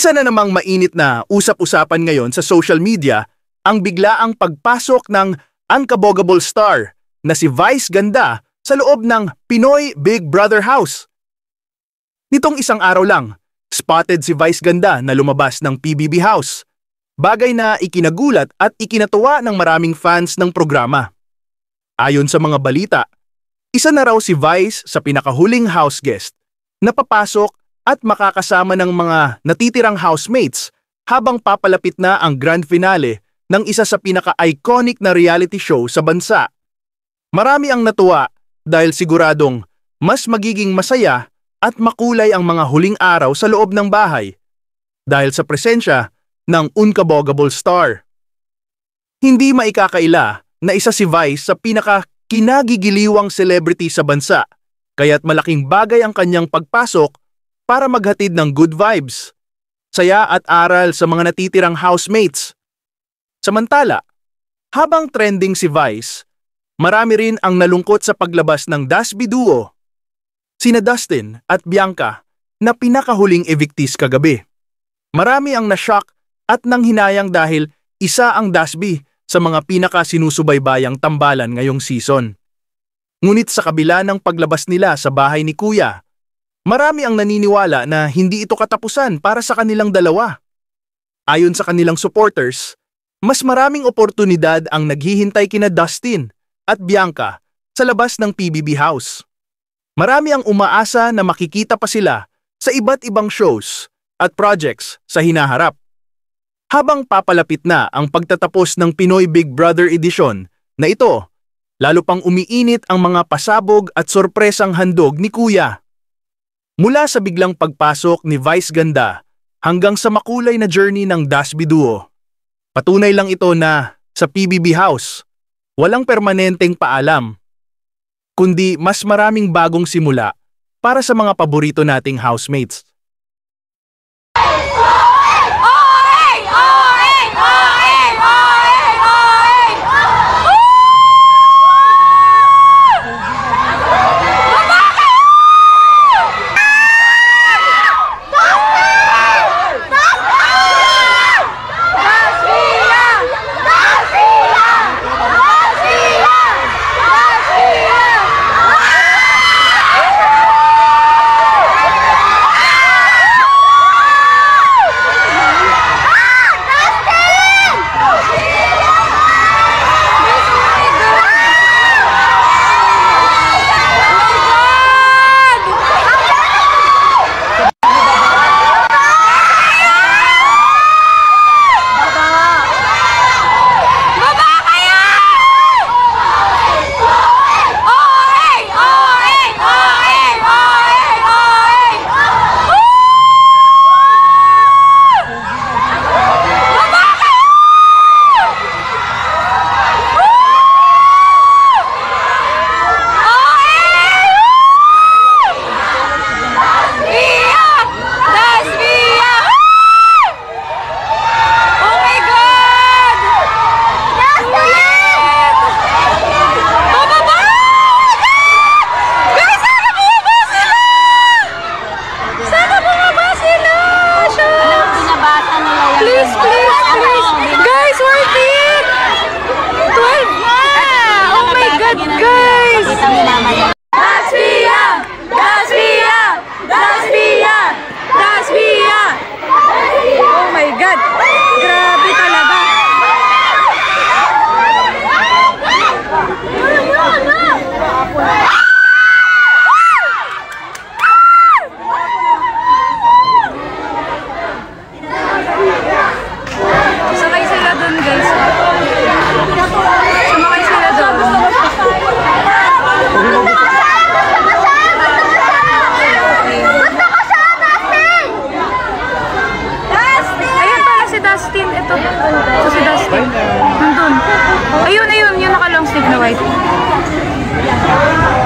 Isa na namang mainit na usap-usapan ngayon sa social media ang biglaang pagpasok ng unkabogable star na si Vice Ganda sa loob ng Pinoy Big Brother House. Nitong isang araw lang, spotted si Vice Ganda na lumabas ng PBB House. Bagay na ikinagulat at ikinatuwa ng maraming fans ng programa. Ayon sa mga balita, isa na raw si Vice sa pinakahuling house guest na papasok at makakasama ng mga natitirang housemates habang papalapit na ang grand finale ng isa sa pinaka-iconic na reality show sa bansa. Marami ang natuwa dahil siguradong mas magiging masaya at makulay ang mga huling araw sa loob ng bahay dahil sa presensya ng unkabogable star. Hindi maikakaila na isa si Vice sa pinaka-kinagigiliwang celebrity sa bansa, kaya't malaking bagay ang kanyang pagpasok para maghatid ng good vibes, saya at aral sa mga natitirang housemates. Samantala, habang trending si Vice, marami rin ang nalungkot sa paglabas ng Dasby Duo, sina Dustin at Bianca na pinakahuling evictees kagabi. Marami ang nashock at nanghinayang dahil isa ang Dasby sa mga pinaka-sinusubaybayang tambalan ngayong season. Ngunit sa kabila ng paglabas nila sa bahay ni Kuya, marami ang naniniwala na hindi ito katapusan para sa kanilang dalawa. Ayon sa kanilang supporters, mas maraming oportunidad ang naghihintay kina Dustin at Bianca sa labas ng PBB House. Marami ang umaasa na makikita pa sila sa iba't ibang shows at projects sa hinaharap. Habang papalapit na ang pagtatapos ng Pinoy Big Brother Edition na ito, lalo pang umiinit ang mga pasabog at sorpresang handog ni Kuya. Mula sa biglang pagpasok ni Vice Ganda hanggang sa makulay na journey ng Dasby Duo. Patunay lang ito na sa PBB House, walang permanenteng paalam, kundi mas maraming bagong simula para sa mga paborito nating housemates.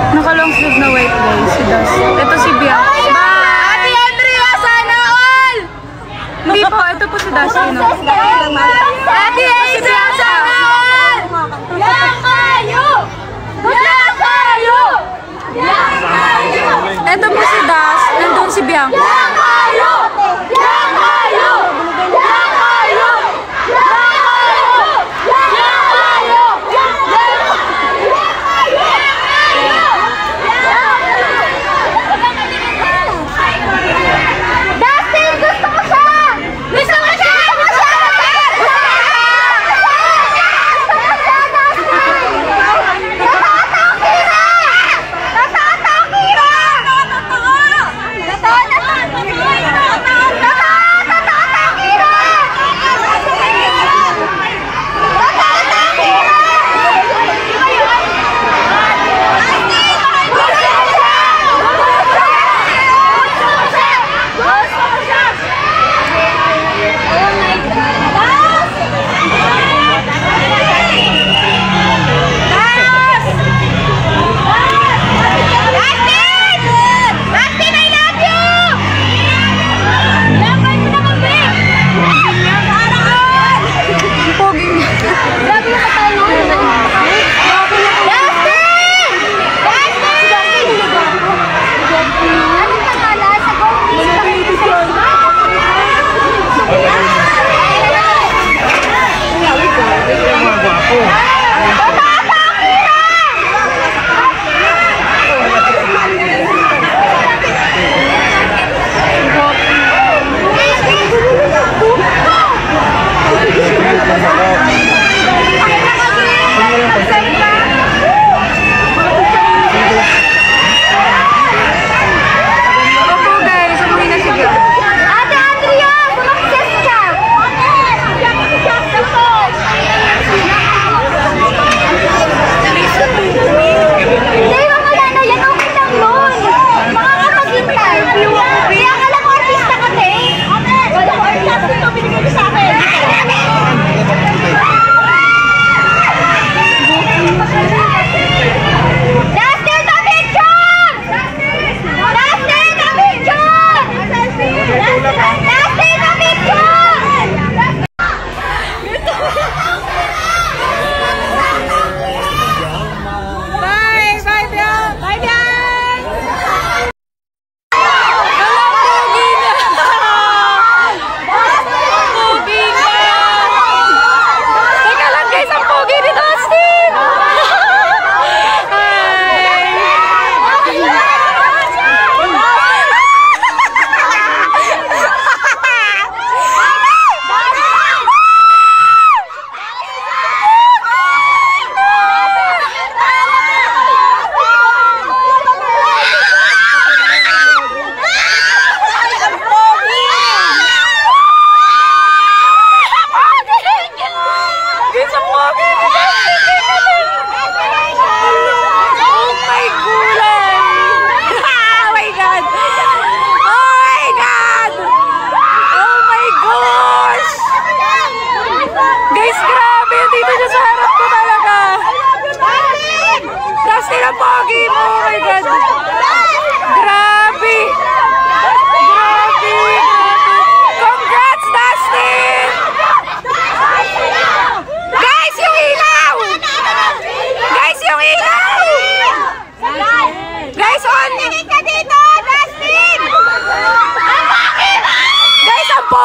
Naka-long sleeve na white guys, si Dusty. Ito si Bianca. Ate Andrea, sana all! Hindi po, ito po si Dusty, no? Ate Andrea, sana all! Yan kayo! Yan kayo! Yan kayo! Ito po si Dusty, nandun si Bianca. Yan kayo! Yan kayo!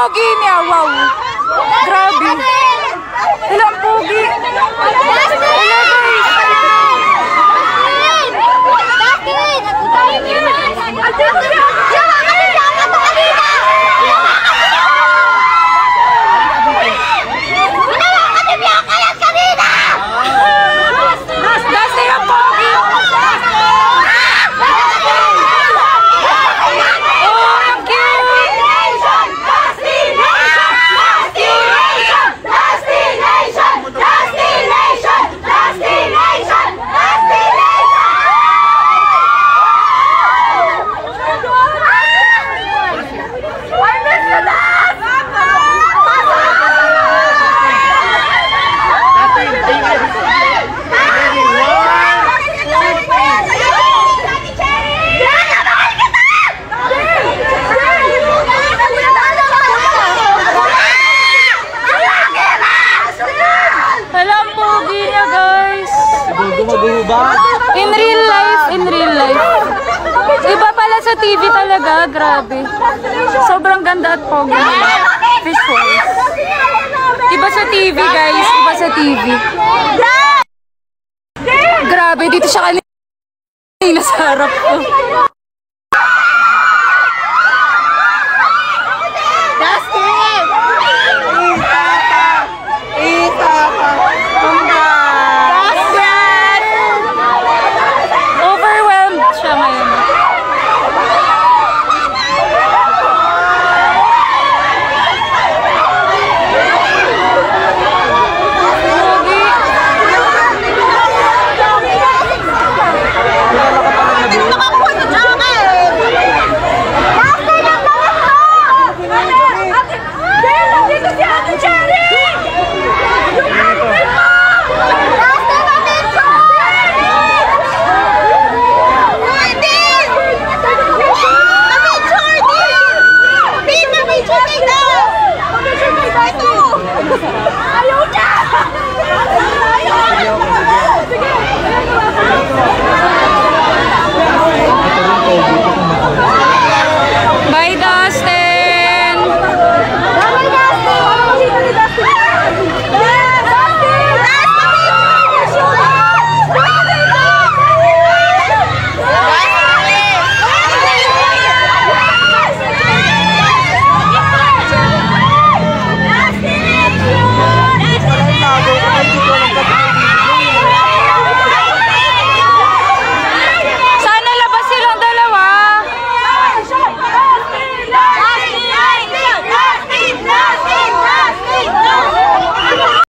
pogi niya, wow. Grabe. Ilang pogi. Dustin ang pogi. Oh, ang cute. Alam pogi niya, guys. In real life, in real life. Iba pala sa TV talaga, grabe. Sobrang ganda at pogi niya. Visuals. Iba sa TV, guys. Iba sa TV. Grabe, dito siya kanina sa harap ko.